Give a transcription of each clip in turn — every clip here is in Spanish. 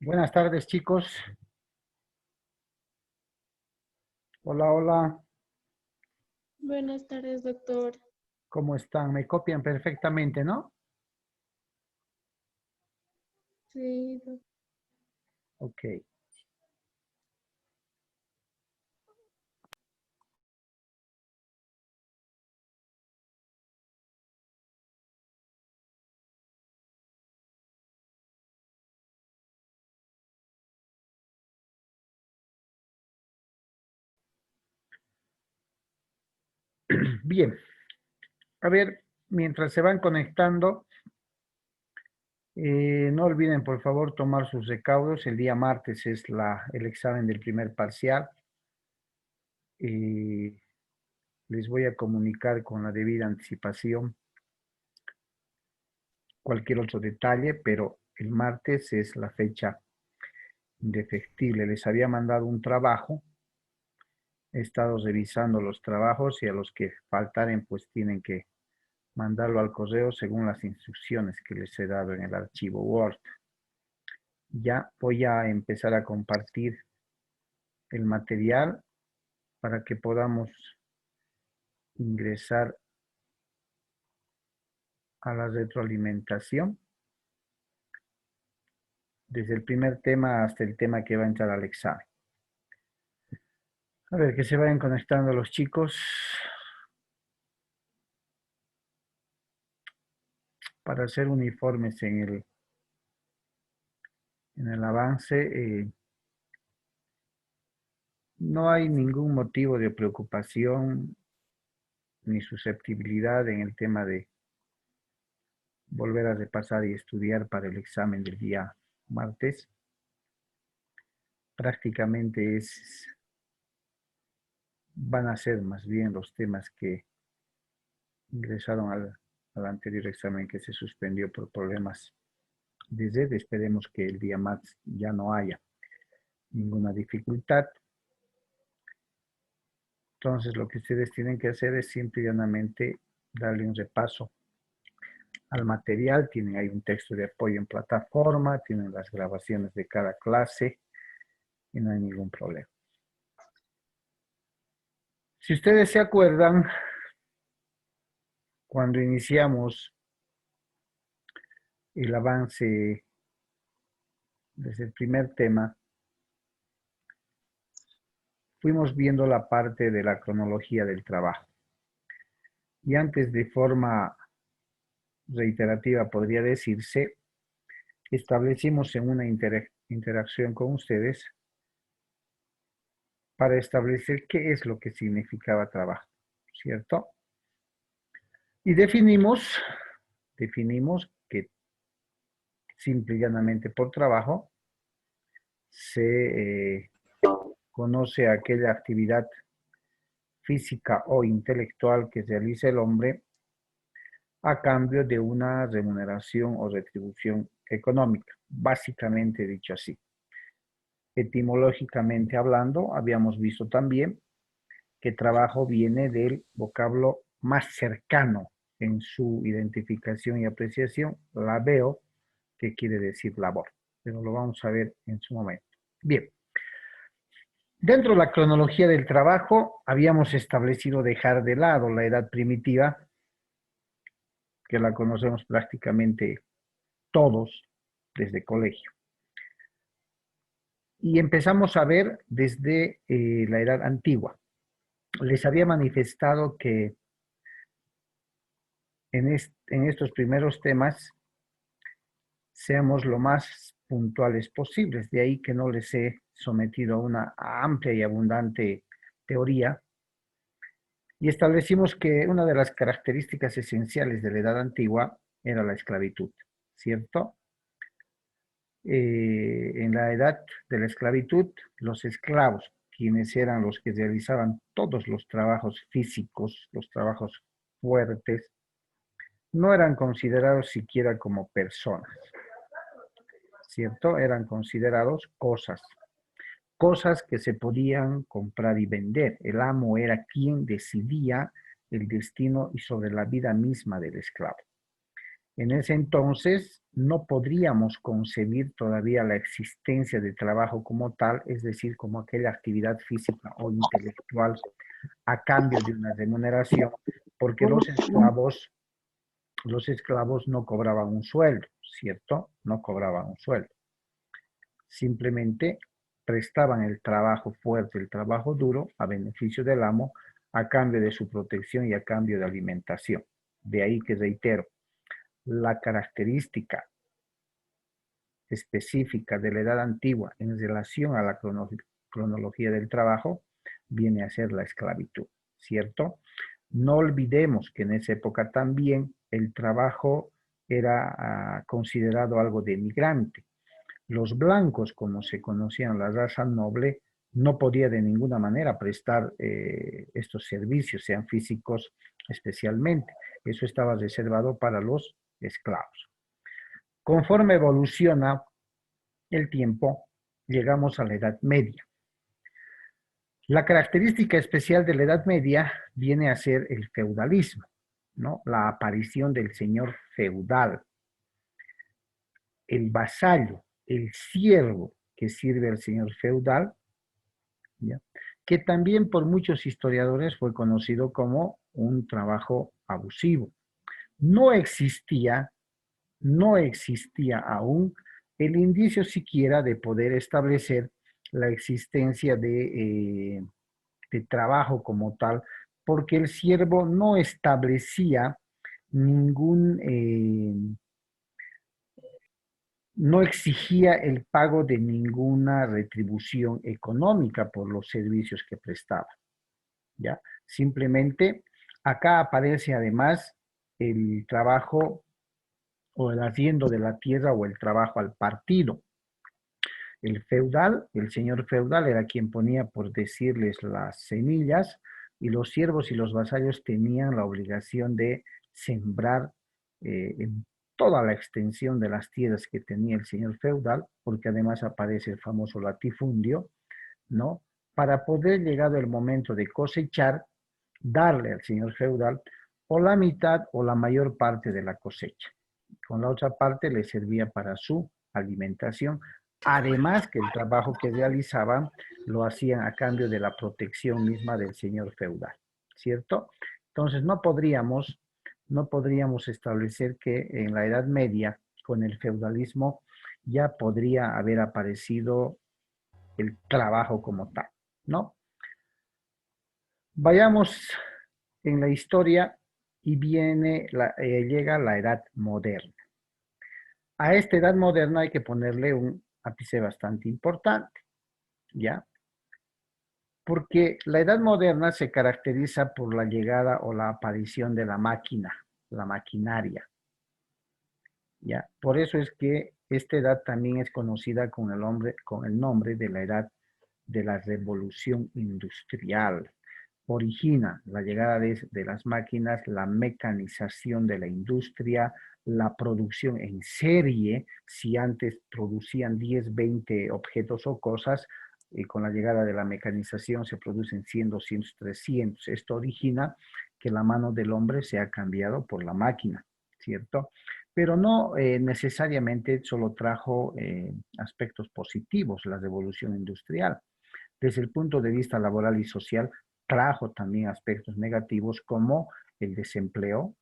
Buenas tardes, chicos. Hola, hola. Buenas tardes, doctor. ¿Cómo están? Me copian perfectamente, ¿no? Sí, Ok. Bien. A ver, mientras se van conectando, no olviden, por favor, tomar sus recaudos. El día martes es el examen del primer parcial. Y les voy a comunicar con la debida anticipación cualquier otro detalle, pero el martes es la fecha indefectible. Les había mandado un trabajo. He estado revisando los trabajos y a los que faltaren, pues tienen que mandarlo al correo según las instrucciones que les he dado en el archivo Word. Ya voy a empezar a compartir el material para que podamos ingresar a la retroalimentación desde el primer tema hasta el tema que va a entrar al examen. A ver, que se vayan conectando los chicos para ser uniformes en el avance. No hay ningún motivo de preocupación ni susceptibilidad en el tema de volver a repasar y estudiar para el examen del día martes. Prácticamente van a ser más bien los temas que ingresaron al anterior examen que se suspendió por problemas de red. Esperemos que el día martes ya no haya ninguna dificultad. Entonces lo que ustedes tienen que hacer es simple y llanamente darle un repaso al material. Tienen ahí un texto de apoyo en plataforma, tienen las grabaciones de cada clase y no hay ningún problema. Si ustedes se acuerdan, cuando iniciamos el avance desde el primer tema, fuimos viendo la parte de la cronología del trabajo. Y antes, de forma reiterativa, podría decirse, establecimos en una interacción con ustedes para establecer qué es lo que significaba trabajo, ¿cierto? Y definimos que simple y llanamente por trabajo se conoce aquella actividad física o intelectual que realiza el hombre a cambio de una remuneración o retribución económica, básicamente dicho así. Etimológicamente hablando, habíamos visto también que trabajo viene del vocablo más cercano en su identificación y apreciación, labeo, que quiere decir labor, pero lo vamos a ver en su momento. Bien, dentro de la cronología del trabajo habíamos establecido dejar de lado la edad primitiva, que la conocemos prácticamente todos desde colegio. Y empezamos a ver desde la edad antigua. Les había manifestado que en estos primeros temas seamos lo más puntuales posibles. De ahí que no les he sometido a una amplia y abundante teoría. Y establecimos que una de las características esenciales de la edad antigua era la esclavitud, ¿cierto? En la edad de la esclavitud, los esclavos, quienes eran los que realizaban todos los trabajos físicos, los trabajos fuertes, no eran considerados siquiera como personas, ¿cierto? Eran considerados cosas que se podían comprar y vender. El amo era quien decidía el destino y sobre la vida misma del esclavo. En ese entonces, no podríamos concebir todavía la existencia de trabajo como tal, es decir, como aquella actividad física o intelectual a cambio de una remuneración, porque los esclavos no cobraban un sueldo, ¿cierto? No cobraban un sueldo. Simplemente prestaban el trabajo fuerte, el trabajo duro, a beneficio del amo, a cambio de su protección y a cambio de alimentación. De ahí que reitero, la característica específica de la edad antigua en relación a la cronología del trabajo viene a ser la esclavitud, ¿cierto? No olvidemos que en esa época también el trabajo era considerado algo de migrante. Los blancos, como se conocían la raza noble, no podía de ninguna manera prestar estos servicios, sean físicos especialmente. Eso estaba reservado para los esclavos. Conforme evoluciona el tiempo, llegamos a la Edad Media. La característica especial de la Edad Media viene a ser el feudalismo, ¿no? La aparición del señor feudal, el vasallo, el siervo que sirve al señor feudal, ¿ya? Que también por muchos historiadores fue conocido como un trabajo abusivo. No existía, no existía aún el indicio siquiera de poder establecer la existencia de trabajo como tal, porque el siervo no establecía ningún, no exigía el pago de ninguna retribución económica por los servicios que prestaba, ¿ya? Simplemente acá aparece además el trabajo o el arriendo de la tierra o el trabajo al partido. El feudal, el señor feudal era quien ponía, por decirles, las semillas y los siervos y los vasallos tenían la obligación de sembrar en toda la extensión de las tierras que tenía el señor feudal, porque además aparece el famoso latifundio, ¿no? Para poder, llegado el momento de cosechar, darle al señor feudal o la mitad o la mayor parte de la cosecha. Con la otra parte le servía para su alimentación. Además que el trabajo que realizaban lo hacían a cambio de la protección misma del señor feudal, ¿cierto? Entonces no podríamos establecer que en la Edad Media, con el feudalismo, ya podría haber aparecido el trabajo como tal, ¿no? Vayamos en la historia y llega la Edad Moderna. A esta edad moderna hay que ponerle un ápice bastante importante, ¿ya? Porque la edad moderna se caracteriza por la llegada o la aparición de la máquina, la maquinaria, ¿ya? Por eso es que esta edad también es conocida con el nombre de la edad de la revolución industrial. Origina la llegada de las máquinas, la mecanización de la industria, la producción en serie. Si antes producían 10, 20 objetos o cosas, con la llegada de la mecanización se producen 100, 200, 300. Esto origina que la mano del hombre se ha cambiado por la máquina, ¿cierto? Pero no necesariamente solo trajo aspectos positivos la revolución industrial. Desde el punto de vista laboral y social, trajo también aspectos negativos como el desempleo,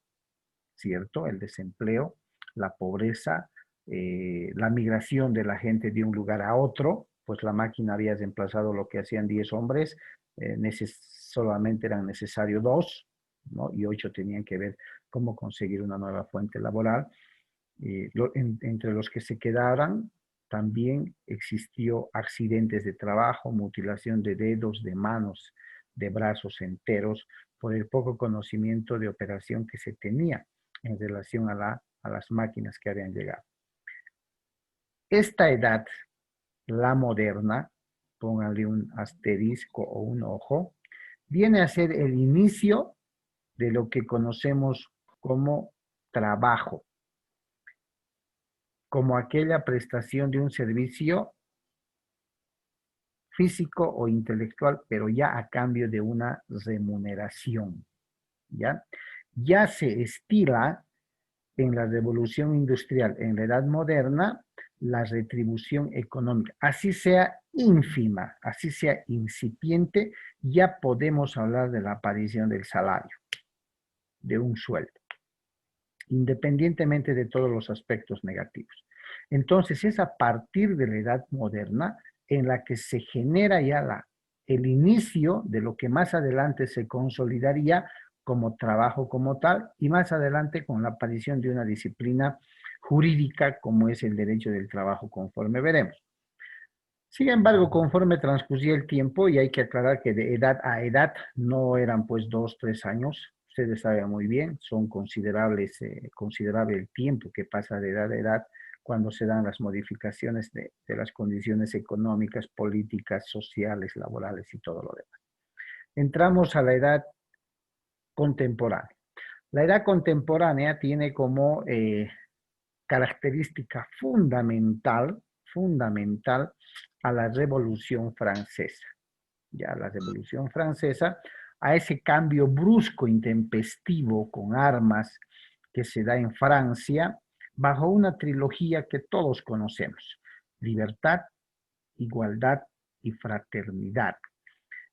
¿cierto? El desempleo, la pobreza, la migración de la gente de un lugar a otro, pues la máquina había reemplazado lo que hacían 10 hombres, solamente eran necesarios 2, ¿no? Y 8 tenían que ver cómo conseguir una nueva fuente laboral. Entre los que se quedaran, también existió accidentes de trabajo, mutilación de dedos, de manos, de brazos enteros, por el poco conocimiento de operación que se tenía en relación a las máquinas que habían llegado. Esta edad, la moderna, pónganle un asterisco o un ojo, viene a ser el inicio de lo que conocemos como trabajo, como aquella prestación de un servicio físico o intelectual, pero ya a cambio de una remuneración, ¿ya? Ya se estila en la revolución industrial, en la edad moderna, la retribución económica, así sea ínfima, así sea incipiente, ya podemos hablar de la aparición del salario, de un sueldo, independientemente de todos los aspectos negativos. Entonces es a partir de la edad moderna en la que se genera ya el inicio de lo que más adelante se consolidaría como trabajo como tal y más adelante con la aparición de una disciplina jurídica como es el derecho del trabajo, conforme veremos. Sin embargo, conforme transcurría el tiempo, y hay que aclarar que de edad a edad no eran pues 2, 3 años, ustedes saben muy bien, son considerables, considerable el tiempo que pasa de edad a edad cuando se dan las modificaciones de las condiciones económicas, políticas, sociales, laborales y todo lo demás. Entramos a la edad contemporánea. La edad contemporánea tiene como característica fundamental a la Revolución Francesa. Ya la Revolución Francesa, a ese cambio brusco, intempestivo, con armas, que se da en Francia, bajo una trilogía que todos conocemos: libertad, igualdad y fraternidad.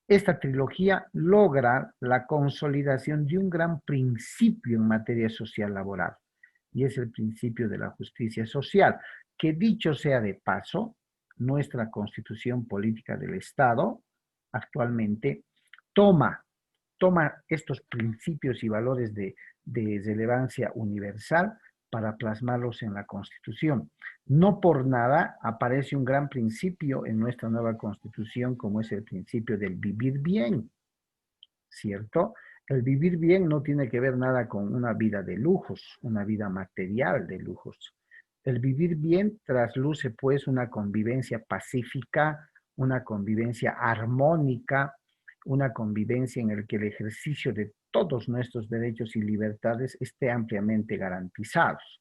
Esta trilogía logra la consolidación de un gran principio en materia social laboral, y es el principio de la justicia social, que dicho sea de paso, nuestra Constitución Política del Estado actualmente toma, toma estos principios y valores de relevancia universal para plasmarlos en la Constitución. No por nada aparece un gran principio en nuestra nueva Constitución como es el principio del vivir bien, ¿cierto? El vivir bien no tiene que ver nada con una vida de lujos, una vida material de lujos. El vivir bien trasluce pues una convivencia pacífica, una convivencia armónica, una convivencia en la que el ejercicio de todos nuestros derechos y libertades esté ampliamente garantizados,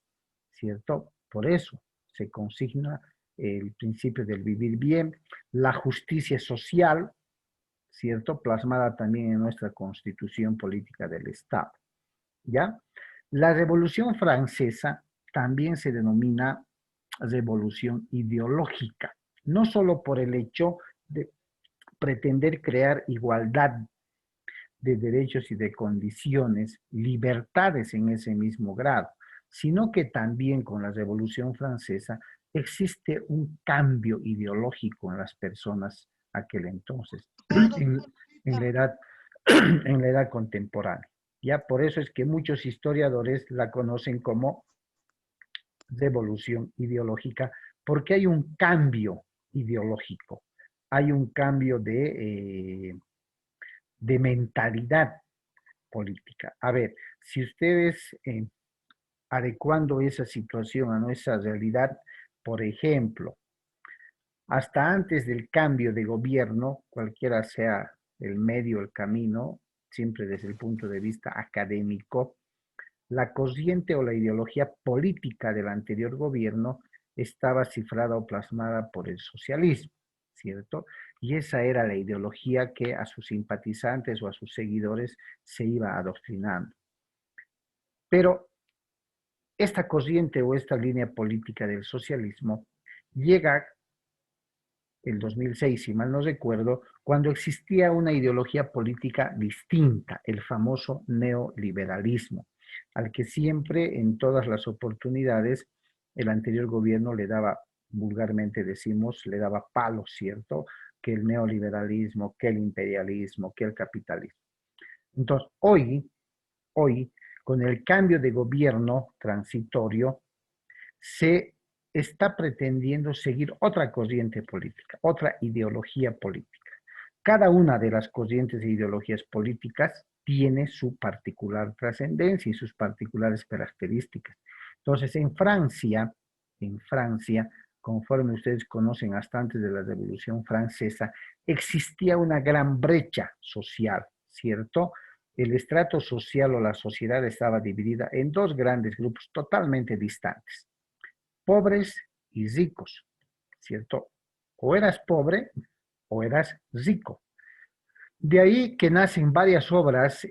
¿cierto? Por eso se consigna el principio del vivir bien, la justicia social, ¿cierto? Plasmada también en nuestra Constitución Política del Estado, ¿ya? La Revolución Francesa también se denomina revolución ideológica, no solo por el hecho de pretender crear igualdad de derechos y de condiciones, libertades en ese mismo grado, sino que también con la Revolución Francesa existe un cambio ideológico en las personas aquel entonces, en la edad, en la edad contemporánea. Ya por eso es que muchos historiadores la conocen como revolución ideológica, porque hay un cambio ideológico, hay un cambio de mentalidad política. A ver, si ustedes adecuando esa situación a nuestra realidad, por ejemplo, hasta antes del cambio de gobierno, cualquiera sea el medio, el camino, siempre desde el punto de vista académico, la corriente o la ideología política del anterior gobierno estaba cifrada o plasmada por el socialismo, ¿cierto? Y esa era la ideología que a sus simpatizantes o a sus seguidores se iba adoctrinando. Pero esta corriente o esta línea política del socialismo llega el 2006, si mal no recuerdo, cuando existía una ideología política distinta, el famoso neoliberalismo, al que siempre, en todas las oportunidades, el anterior gobierno le daba, vulgarmente decimos, le daba palo, ¿cierto? Que el neoliberalismo, que el imperialismo, que el capitalismo. Entonces, hoy, con el cambio de gobierno transitorio, se está pretendiendo seguir otra corriente política, otra ideología política. Cada una de las corrientes e ideologías políticas tiene su particular trascendencia y sus particulares características. Entonces, en Francia, conforme ustedes conocen hasta antes de la Revolución Francesa, existía una gran brecha social, ¿cierto? El estrato social o la sociedad estaba dividida en dos grandes grupos totalmente distantes: pobres y ricos, ¿cierto? O eras pobre o eras rico. De ahí que nacen varias obras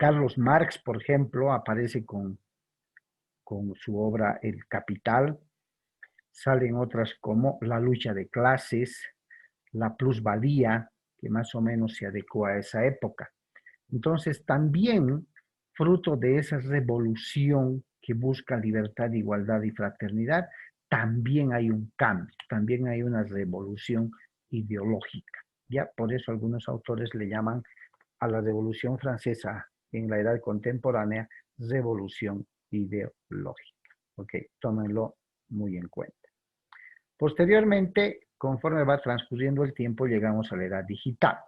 Carlos Marx, por ejemplo, aparece con su obra El Capital. Salen otras como La lucha de clases, La plusvalía, que más o menos se adecuó a esa época. Entonces, también fruto de esa revolución que busca libertad, igualdad y fraternidad, también hay un cambio, también hay una revolución ideológica. Ya por eso algunos autores le llaman a la Revolución Francesa en la edad contemporánea revolución ideológica. Ok, tómenlo muy en cuenta. Posteriormente, conforme va transcurriendo el tiempo, llegamos a la edad digital.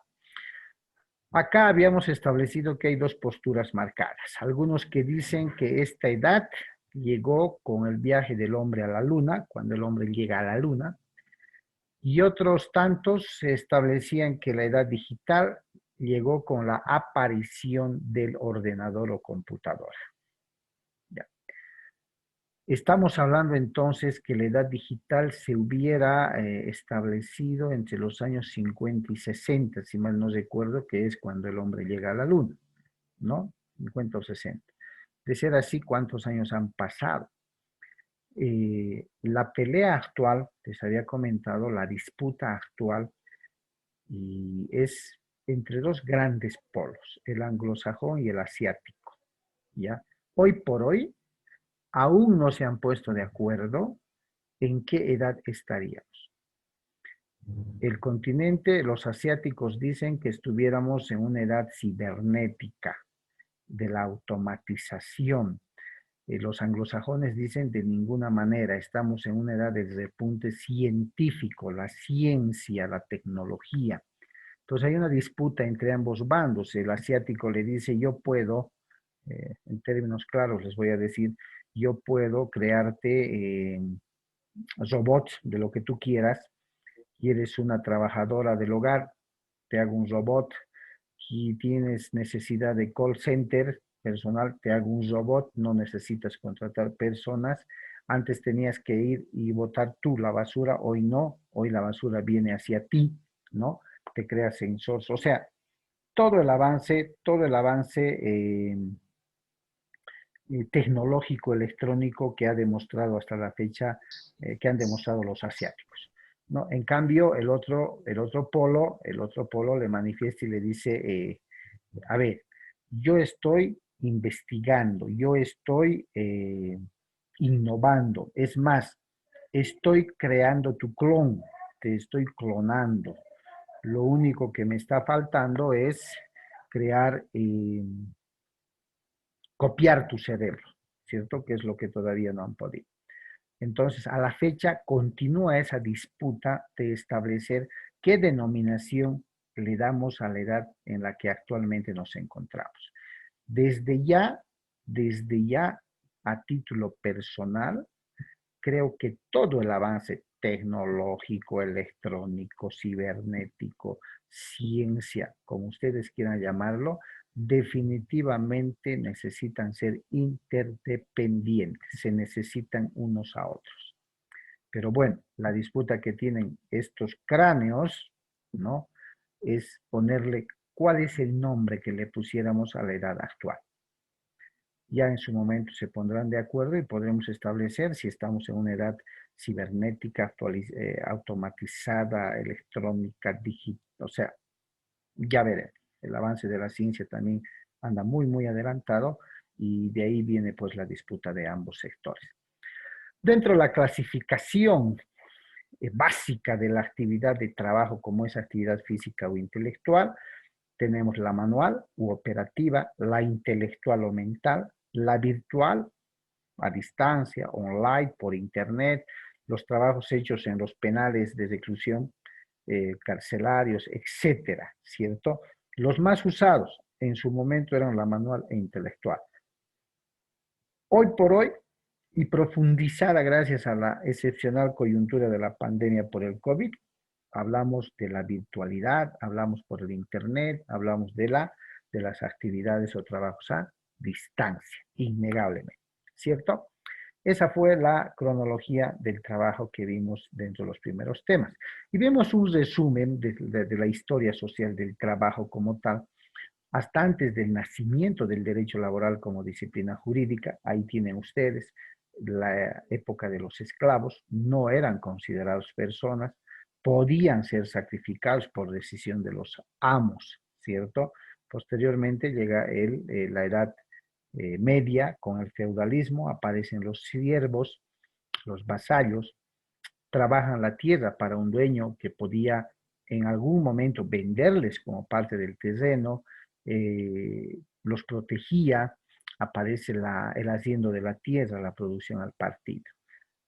Acá habíamos establecido que hay dos posturas marcadas. Algunos que dicen que esta edad llegó con el viaje del hombre a la luna, cuando el hombre llega a la luna, y otros tantos establecían que la edad digital llegó con la aparición del ordenador o computadora. Ya. Estamos hablando entonces que la edad digital se hubiera establecido entre los años 50 y 60, si mal no recuerdo, que es cuando el hombre llega a la luna, ¿no? 50 o 60. De ser así, ¿cuántos años han pasado? La pelea actual, les había comentado, la disputa actual, y es entre dos grandes polos, el anglosajón y el asiático, ¿ya? Hoy por hoy, aún no se han puesto de acuerdo en qué edad estaríamos. El continente, los asiáticos dicen que estuviéramos en una edad cibernética, de la automatización. Los anglosajones dicen de ninguna manera, estamos en una edad de repunte científico, la ciencia, la tecnología. Entonces hay una disputa entre ambos bandos. El asiático le dice, yo puedo, en términos claros les voy a decir, yo puedo crearte robots de lo que tú quieras. Quieres una trabajadora del hogar, te hago un robot. Si tienes necesidad de call center personal, te hago un robot, no necesitas contratar personas. Antes tenías que ir y botar tú la basura, hoy no, hoy la basura viene hacia ti, ¿no? Te creas sensores, o sea, todo el avance tecnológico electrónico que ha demostrado hasta la fecha, que han demostrado los asiáticos, ¿no? En cambio, el otro polo le manifiesta y le dice, a ver, yo estoy investigando, yo estoy innovando, es más, estoy creando tu clon, te estoy clonando. Lo único que me está faltando es crear, copiar tu cerebro, ¿cierto? Que es lo que todavía no han podido. Entonces, a la fecha continúa esa disputa de establecer qué denominación le damos a la edad en la que actualmente nos encontramos. Desde ya, a título personal, creo que todo el avance tecnológico, electrónico, cibernético, ciencia, como ustedes quieran llamarlo, definitivamente necesitan ser interdependientes, se necesitan unos a otros. Pero bueno, la disputa que tienen estos cráneos, ¿no? Es ponerle cuál es el nombre que le pusiéramos a la edad actual. Ya en su momento se pondrán de acuerdo y podremos establecer si estamos en una edad cibernética, automatizada, electrónica, digital, o sea, ya veremos. El avance de la ciencia también anda muy, muy adelantado y de ahí viene pues la disputa de ambos sectores. Dentro de la clasificación básica de la actividad de trabajo como es actividad física o intelectual, tenemos la manual u operativa, la intelectual o mental, la virtual a distancia, online, por internet, los trabajos hechos en los penales de reclusión, carcelarios, etcétera, ¿cierto? Los más usados en su momento eran la manual e intelectual. Hoy por hoy, y profundizada gracias a la excepcional coyuntura de la pandemia por el COVID, hablamos de la virtualidad, hablamos por el internet, hablamos de las actividades o trabajos a distancia, innegablemente, ¿cierto? Esa fue la cronología del trabajo que vimos dentro de los primeros temas. Y vemos un resumen de la historia social del trabajo como tal, hasta antes del nacimiento del derecho laboral como disciplina jurídica. Ahí tienen ustedes la época de los esclavos, no eran considerados personas, podían ser sacrificados por decisión de los amos, ¿cierto? Posteriormente llega la edad media con el feudalismo, aparecen los siervos, los vasallos, trabajan la tierra para un dueño que podía en algún momento venderles como parte del terreno, los protegía, aparece el haciendo de la tierra, la producción al partido.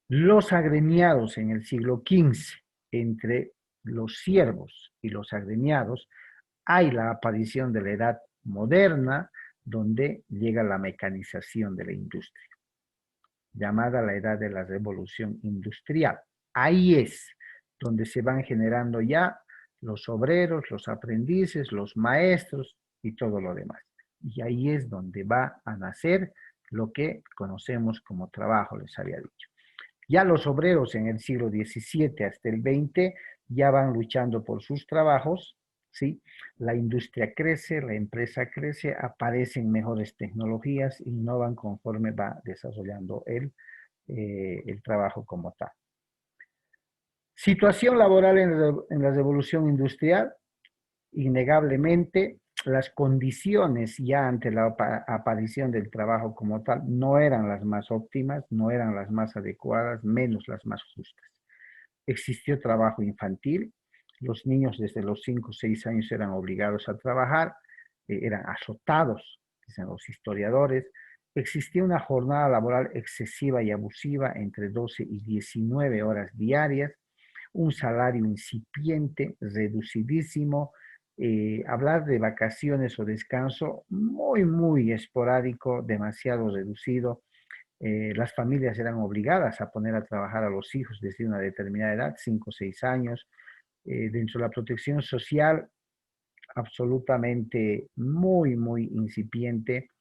Los agremiados en el siglo XV, entre los siervos y los agremiados, hay la aparición de la edad moderna, donde llega la mecanización de la industria, llamada la edad de la revolución industrial. Ahí es donde se van generando ya los obreros, los aprendices, los maestros y todo lo demás. Y ahí es donde va a nacer lo que conocemos como trabajo, les había dicho. Ya los obreros en el siglo XVII hasta el XX ya van luchando por sus trabajos, ¿sí? La industria crece, la empresa crece, aparecen mejores tecnologías, innovan conforme va desarrollando el trabajo como tal. Situación laboral en la revolución industrial, innegablemente las condiciones ya ante la aparición del trabajo como tal no eran las más óptimas, no eran las más adecuadas, menos las más justas. Existió trabajo infantil, los niños desde los 5 o 6 años eran obligados a trabajar, eran azotados, dicen los historiadores. Existía una jornada laboral excesiva y abusiva entre 12 y 19 horas diarias, un salario incipiente, reducidísimo, hablar de vacaciones o descanso muy, muy esporádico, demasiado reducido. Las familias eran obligadas a poner a trabajar a los hijos desde una determinada edad, 5 o 6 años. Dentro de la protección social, absolutamente muy, muy incipiente.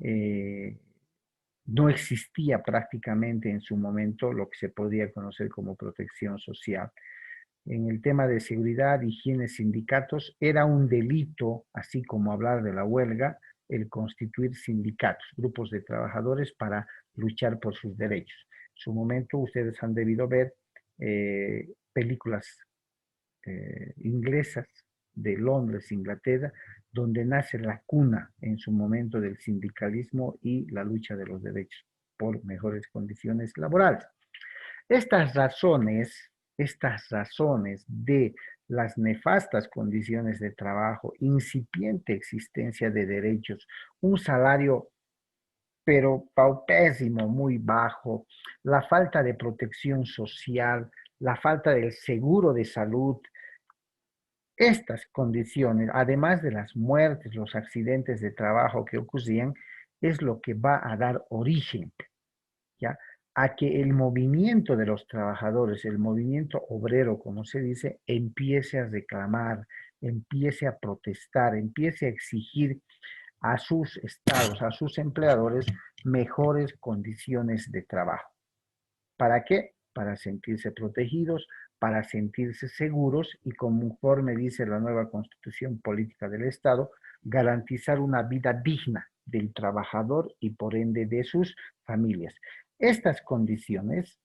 Eh, no existía prácticamente en su momento lo que se podría conocer como protección social. En el tema de seguridad, higiene, sindicatos, era un delito, así como hablar de la huelga, el constituir sindicatos, grupos de trabajadores para luchar por sus derechos. En su momento ustedes han debido ver películas inglesas de Londres, Inglaterra, donde nace la cuna en su momento del sindicalismo y la lucha de los derechos por mejores condiciones laborales. Estas razones de las nefastas condiciones de trabajo, incipiente existencia de derechos, un salario pero paupésimo, muy bajo, la falta de protección social, la falta del seguro de salud, estas condiciones, además de las muertes, los accidentes de trabajo que ocurrían, es lo que va a dar origen, ¿ya?, a que el movimiento de los trabajadores, el movimiento obrero, como se dice, empiece a reclamar, empiece a protestar, empiece a exigir a sus estados, a sus empleadores, mejores condiciones de trabajo. ¿Para qué? Para sentirse protegidos, para sentirse seguros y, conforme dice la nueva Constitución Política del Estado, garantizar una vida digna del trabajador y por ende de sus familias. Estas condiciones,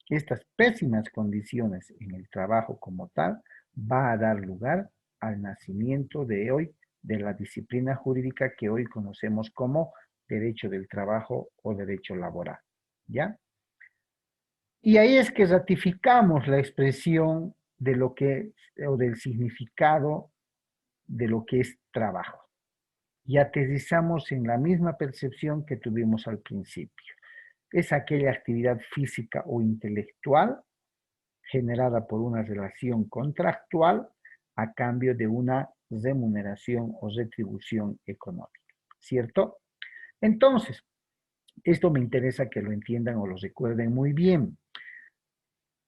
estas pésimas condiciones en el trabajo como tal, va a dar lugar al nacimiento de hoy de la disciplina jurídica que hoy conocemos como derecho del trabajo o derecho laboral, ¿ya? Y ahí es que ratificamos la expresión de lo que, o del significado de lo que es trabajo. Y aterrizamos en la misma percepción que tuvimos al principio. Es aquella actividad física o intelectual generada por una relación contractual a cambio de una remuneración o retribución económica, ¿cierto? Entonces, esto me interesa que lo entiendan o lo recuerden muy bien.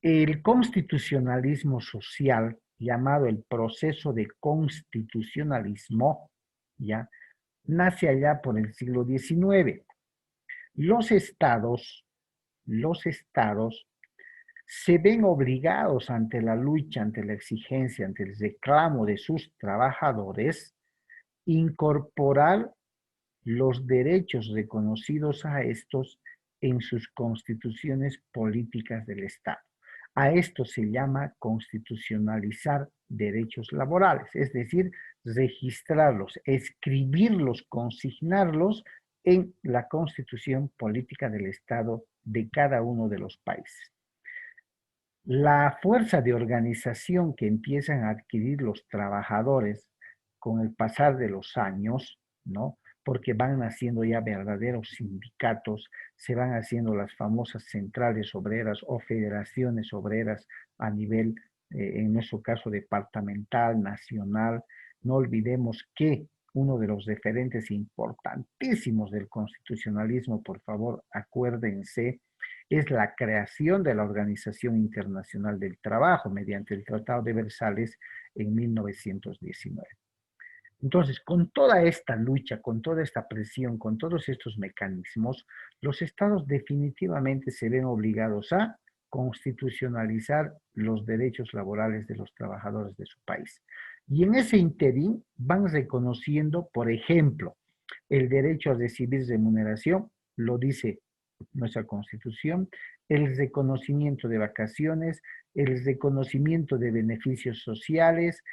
El constitucionalismo social, llamado el proceso de constitucionalismo, ya, nace allá por el siglo XIX. Los estados, los estados se ven obligados ante la lucha, ante la exigencia, ante el reclamo de sus trabajadores, incorporar los derechos reconocidos a estos en sus constituciones políticas del Estado. A esto se llama constitucionalizar derechos laborales, es decir, registrarlos, escribirlos, consignarlos en la constitución política del Estado de cada uno de los países. La fuerza de organización que empiezan a adquirir los trabajadores con el pasar de los años, ¿no? Porque van naciendo ya verdaderos sindicatos, se van haciendo las famosas centrales obreras o federaciones obreras a nivel, en nuestro caso, departamental, nacional. No olvidemos que uno de los referentes importantísimos del constitucionalismo, por favor, acuérdense, es la creación de la Organización Internacional del Trabajo mediante el Tratado de Versalles en 1919. Entonces, con toda esta lucha, con toda esta presión, con todos estos mecanismos, los estados definitivamente se ven obligados a constitucionalizar los derechos laborales de los trabajadores de su país. Y en ese interín van reconociendo, por ejemplo, el derecho a recibir remuneración, lo dice nuestra Constitución, el reconocimiento de vacaciones, el reconocimiento de beneficios sociales,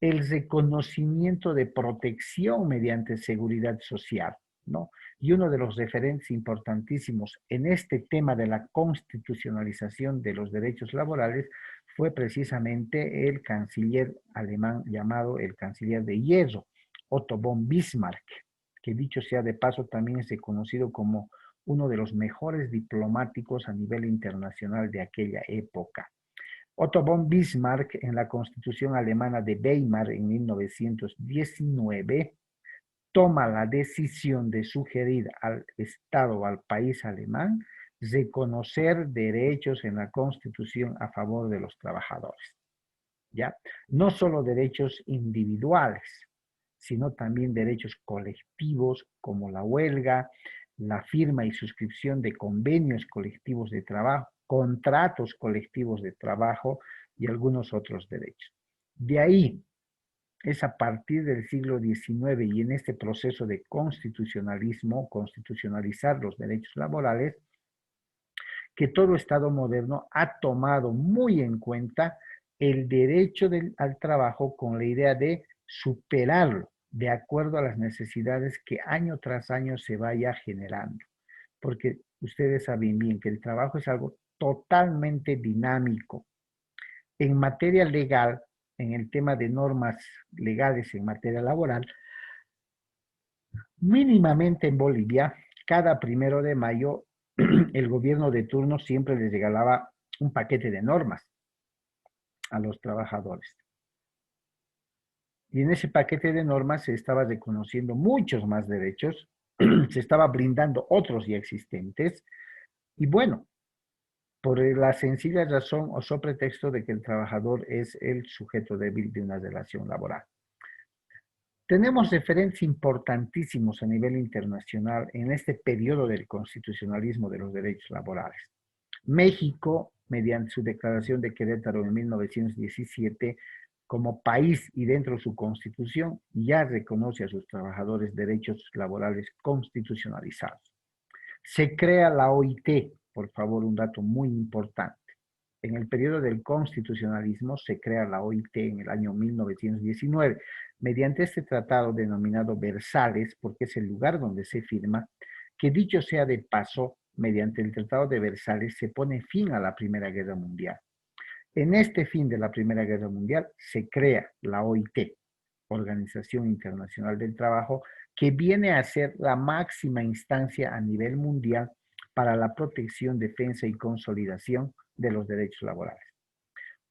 el reconocimiento de protección mediante seguridad social, ¿no? Y uno de los referentes importantísimos en este tema de la constitucionalización de los derechos laborales fue precisamente el canciller alemán llamado el canciller de hierro, Otto von Bismarck, que dicho sea de paso también es reconocido como uno de los mejores diplomáticos a nivel internacional de aquella época. Otto von Bismarck, en la Constitución alemana de Weimar en 1919, toma la decisión de sugerir al Estado o al país alemán reconocer derechos en la Constitución a favor de los trabajadores. ¿Ya? No solo derechos individuales, sino también derechos colectivos como la huelga, la firma y suscripción de convenios colectivos de trabajo, contratos colectivos de trabajo y algunos otros derechos. De ahí es a partir del siglo XIX y en este proceso de constitucionalismo, constitucionalizar los derechos laborales, que todo Estado moderno ha tomado muy en cuenta el derecho al trabajo con la idea de superarlo de acuerdo a las necesidades que año tras año se vaya generando. Porque ustedes saben bien que el trabajo es algo totalmente dinámico. En materia legal, en el tema de normas legales en materia laboral, mínimamente en Bolivia, cada 1 de mayo, el gobierno de turno siempre les regalaba un paquete de normas a los trabajadores. Y en ese paquete de normas se estaba reconociendo muchos más derechos, se estaba brindando otros ya existentes, y bueno, por la sencilla razón o sobre pretexto de que el trabajador es el sujeto débil de una relación laboral. Tenemos referentes importantísimos a nivel internacional en este periodo del constitucionalismo de los derechos laborales. México, mediante su declaración de Querétaro en 1917, como país y dentro de su constitución, ya reconoce a sus trabajadores derechos laborales constitucionalizados. Se crea la OIT, por favor, un dato muy importante. En el periodo del constitucionalismo se crea la OIT en el año 1919, mediante este tratado denominado Versalles, porque es el lugar donde se firma, que dicho sea de paso, mediante el Tratado de Versalles se pone fin a la Primera Guerra Mundial. En este fin de la Primera Guerra Mundial se crea la OIT, Organización Internacional del Trabajo, que viene a ser la máxima instancia a nivel mundial para la protección, defensa y consolidación de los derechos laborales.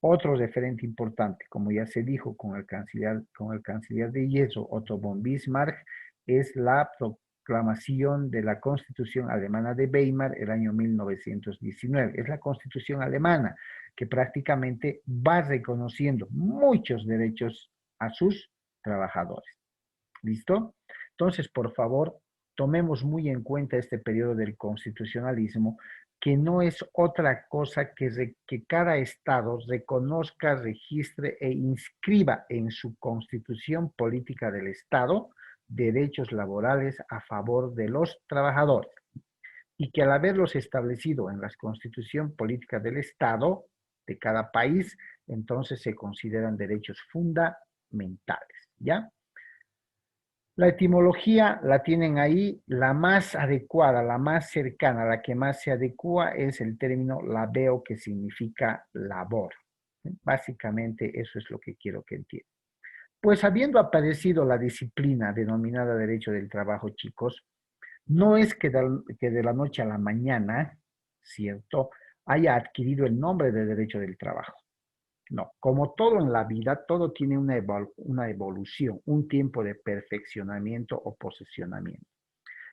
Otro referente importante, como ya se dijo con el canciller de hierro, Otto von Bismarck, es la proclamación de la Constitución alemana de Weimar el año 1919. Es la Constitución alemana que prácticamente va reconociendo muchos derechos a sus trabajadores. ¿Listo? Entonces, por favor, tomemos muy en cuenta este periodo del constitucionalismo, que no es otra cosa que cada estado reconozca, registre e inscriba en su constitución política del estado derechos laborales a favor de los trabajadores y que al haberlos establecido en la constitución política del Estado de cada país, entonces se consideran derechos fundamentales, ¿ya? La etimología la tienen ahí, la más adecuada, la más cercana, la que más se adecua es el término labeo, que significa labor. Básicamente eso es lo que quiero que entiendan. Pues habiendo aparecido la disciplina denominada derecho del trabajo, chicos, no es que de la noche a la mañana, ¿cierto?, haya adquirido el nombre de derecho del trabajo. No, como todo en la vida, todo tiene una evolución, un tiempo de perfeccionamiento o posesionamiento.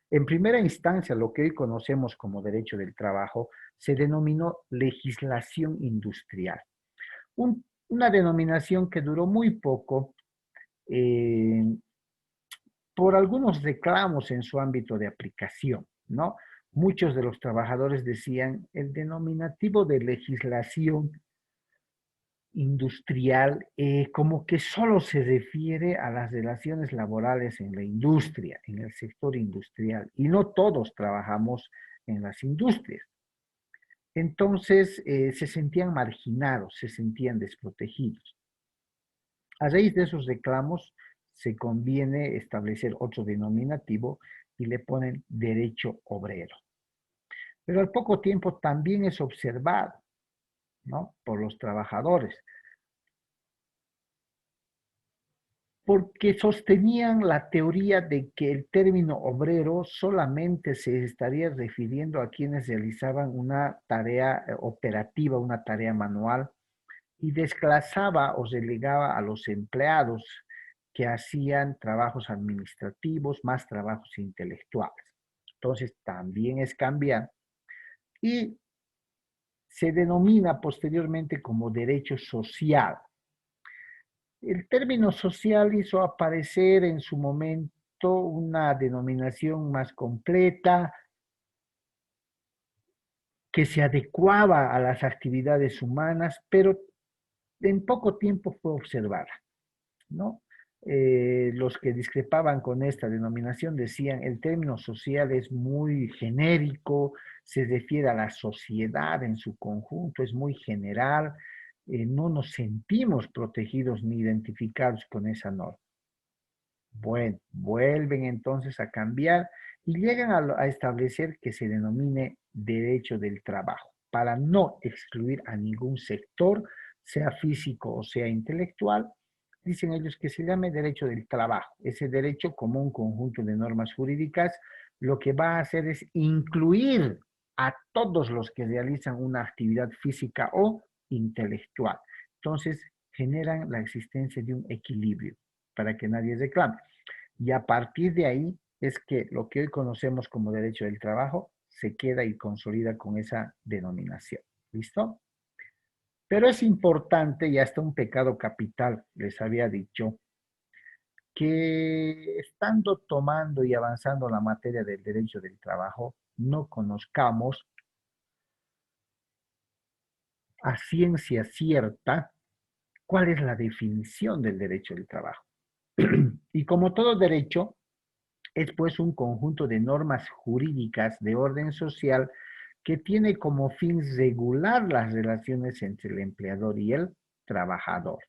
En primera instancia, lo que hoy conocemos como derecho del trabajo se denominó legislación industrial. Una denominación que duró muy poco eh, por algunos reclamos en su ámbito de aplicación, ¿no? Muchos de los trabajadores decían el denominativo de legislación industrial como que solo se refiere a las relaciones laborales en la industria, en el sector industrial, y no todos trabajamos en las industrias. Entonces se sentían marginados, se sentían desprotegidos. A raíz de esos reclamos se conviene establecer otro denominativo y le ponen derecho obrero. Pero al poco tiempo también es observado, ¿no?, por los trabajadores, porque sostenían la teoría de que el término obrero solamente se estaría refiriendo a quienes realizaban una tarea operativa, una tarea manual, y desclasaba o relegaba a los empleados que hacían trabajos administrativos, más trabajos intelectuales. Entonces, también es cambiar y se denomina posteriormente como derecho social. El término social hizo aparecer en su momento una denominación más completa que se adecuaba a las actividades humanas, pero en poco tiempo fue observada, ¿no? Los que discrepaban con esta denominación decían el término social es muy genérico, se refiere a la sociedad en su conjunto, es muy general, no nos sentimos protegidos ni identificados con esa norma. Bueno, vuelven entonces a cambiar y llegan a establecer que se denomine derecho del trabajo, para no excluir a ningún sector, sea físico o sea intelectual. Dicen ellos que se llame derecho del trabajo. Ese derecho, como un conjunto de normas jurídicas, lo que va a hacer es incluir a todos los que realizan una actividad física o intelectual. Entonces, generan la existencia de un equilibrio para que nadie reclame. Y a partir de ahí es que lo que hoy conocemos como derecho del trabajo se queda y consolida con esa denominación. ¿Listo? Pero es importante, y hasta un pecado capital, les había dicho, que estando tomando y avanzando la materia del derecho del trabajo, no conozcamos a ciencia cierta cuál es la definición del derecho del trabajo. Y como todo derecho, es pues un conjunto de normas jurídicas de orden social que tiene como fin regular las relaciones entre el empleador y el trabajador.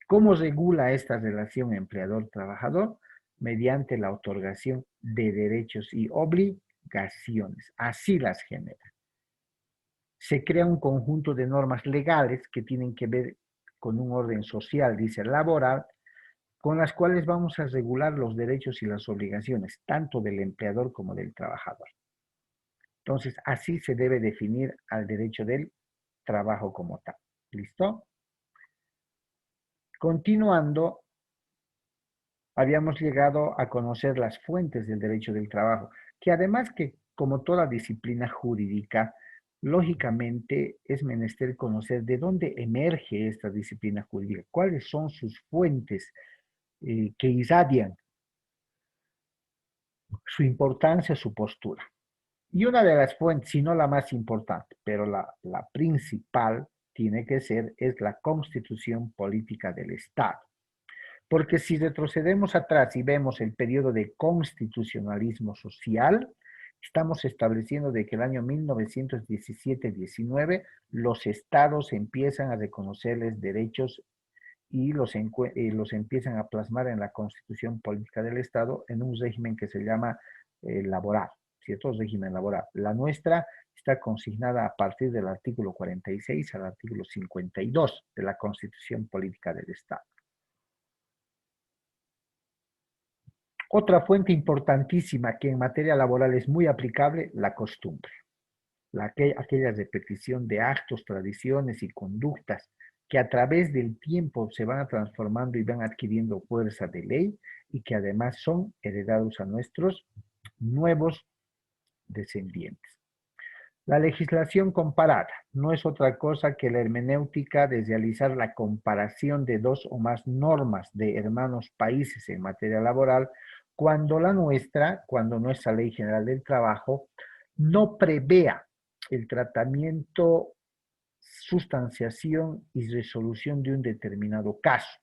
¿Cómo regula esta relación empleador-trabajador? Mediante la otorgación de derechos y obligaciones. Así las genera. Se crea un conjunto de normas legales que tienen que ver con un orden social, dice laboral, con las cuales vamos a regular los derechos y las obligaciones, tanto del empleador como del trabajador. Entonces, así se debe definir al derecho del trabajo como tal. ¿Listo? Continuando, habíamos llegado a conocer las fuentes del derecho del trabajo, que además que, como toda disciplina jurídica, lógicamente es menester conocer de dónde emerge esta disciplina jurídica, cuáles son sus fuentes que irradian su importancia, su postura. Y una de las fuentes, si no la más importante, pero la principal tiene que ser, es la Constitución Política del Estado. Porque si retrocedemos atrás y vemos el periodo de constitucionalismo social, estamos estableciendo de que el año 1917-19 los estados empiezan a reconocerles derechos y los empiezan a plasmar en la constitución política del Estado en un régimen que se llama laboral, ¿cierto? Régimen laboral. La nuestra está consignada a partir del artículo 46 al artículo 52 de la constitución política del Estado. Otra fuente importantísima que en materia laboral es muy aplicable, la costumbre. Aquella repetición de actos, tradiciones y conductas que a través del tiempo se van transformando y van adquiriendo fuerza de ley y que además son heredados a nuestros nuevos descendientes. La legislación comparada no es otra cosa que la hermenéutica de realizar la comparación de dos o más normas de hermanos países en materia laboral, cuando nuestra Ley General del Trabajo no prevea el tratamiento, sustanciación y resolución de un determinado caso,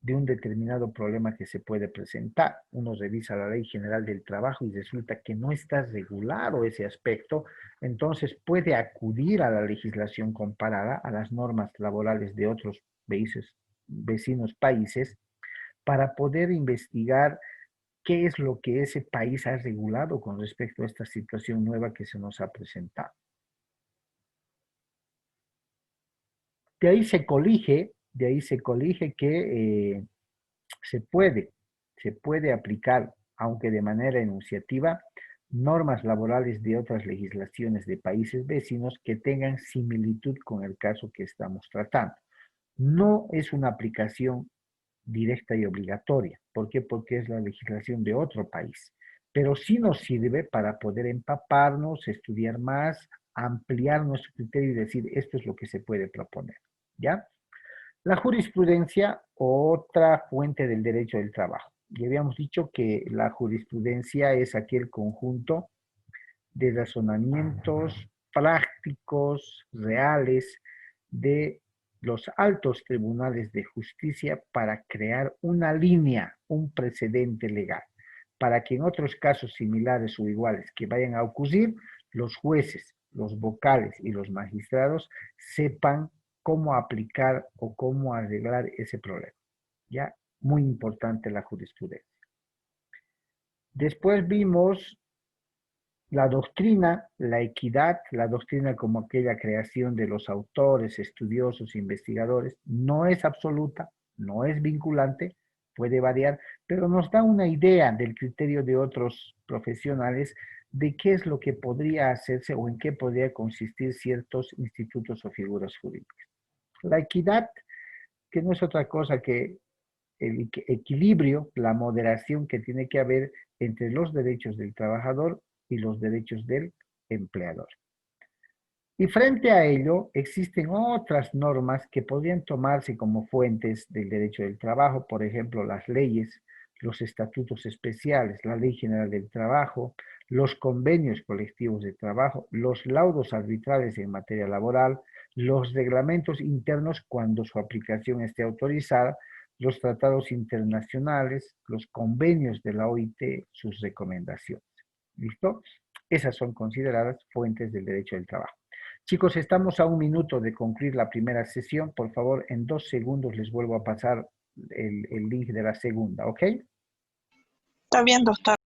de un determinado problema que se puede presentar. Uno revisa la Ley General del Trabajo y resulta que no está regulado ese aspecto, entonces puede acudir a la legislación comparada, a las normas laborales de otros vecinos países, para poder investigar qué es lo que ese país ha regulado con respecto a esta situación nueva que se nos ha presentado. De ahí se colige que se puede aplicar, aunque de manera enunciativa, normas laborales de otras legislaciones de países vecinos que tengan similitud con el caso que estamos tratando. No es una aplicación directa y obligatoria. ¿Por qué? Porque es la legislación de otro país. Pero sí nos sirve para poder empaparnos, estudiar más, ampliar nuestro criterio y decir esto es lo que se puede proponer. ¿Ya? La jurisprudencia, otra fuente del derecho del trabajo. Ya habíamos dicho que la jurisprudencia es aquel conjunto de razonamientos prácticos, reales, de los altos tribunales de justicia para crear una línea, un precedente legal, para que en otros casos similares o iguales que vayan a ocurrir, los jueces, los vocales y los magistrados sepan cómo aplicar o cómo arreglar ese problema. ¿Ya? Muy importante la jurisprudencia. Después vimos la doctrina, la equidad, la doctrina como aquella creación de los autores, estudiosos, investigadores, no es absoluta, no es vinculante, puede variar, pero nos da una idea del criterio de otros profesionales de qué es lo que podría hacerse o en qué podría consistir ciertos institutos o figuras jurídicas. La equidad, que no es otra cosa que el equilibrio, la moderación que tiene que haber entre los derechos del trabajador y los derechos del empleador. Y frente a ello, existen otras normas que podrían tomarse como fuentes del derecho del trabajo, por ejemplo, las leyes, los estatutos especiales, la Ley General del Trabajo, los convenios colectivos de trabajo, los laudos arbitrales en materia laboral, los reglamentos internos cuando su aplicación esté autorizada, los tratados internacionales, los convenios de la OIT, sus recomendaciones. ¿Listo? Esas son consideradas fuentes del derecho del trabajo. Chicos, estamos a 1 minuto de concluir la primera sesión. Por favor, en 2 segundos les vuelvo a pasar el link de la segunda, ¿ok? Está bien, doctor.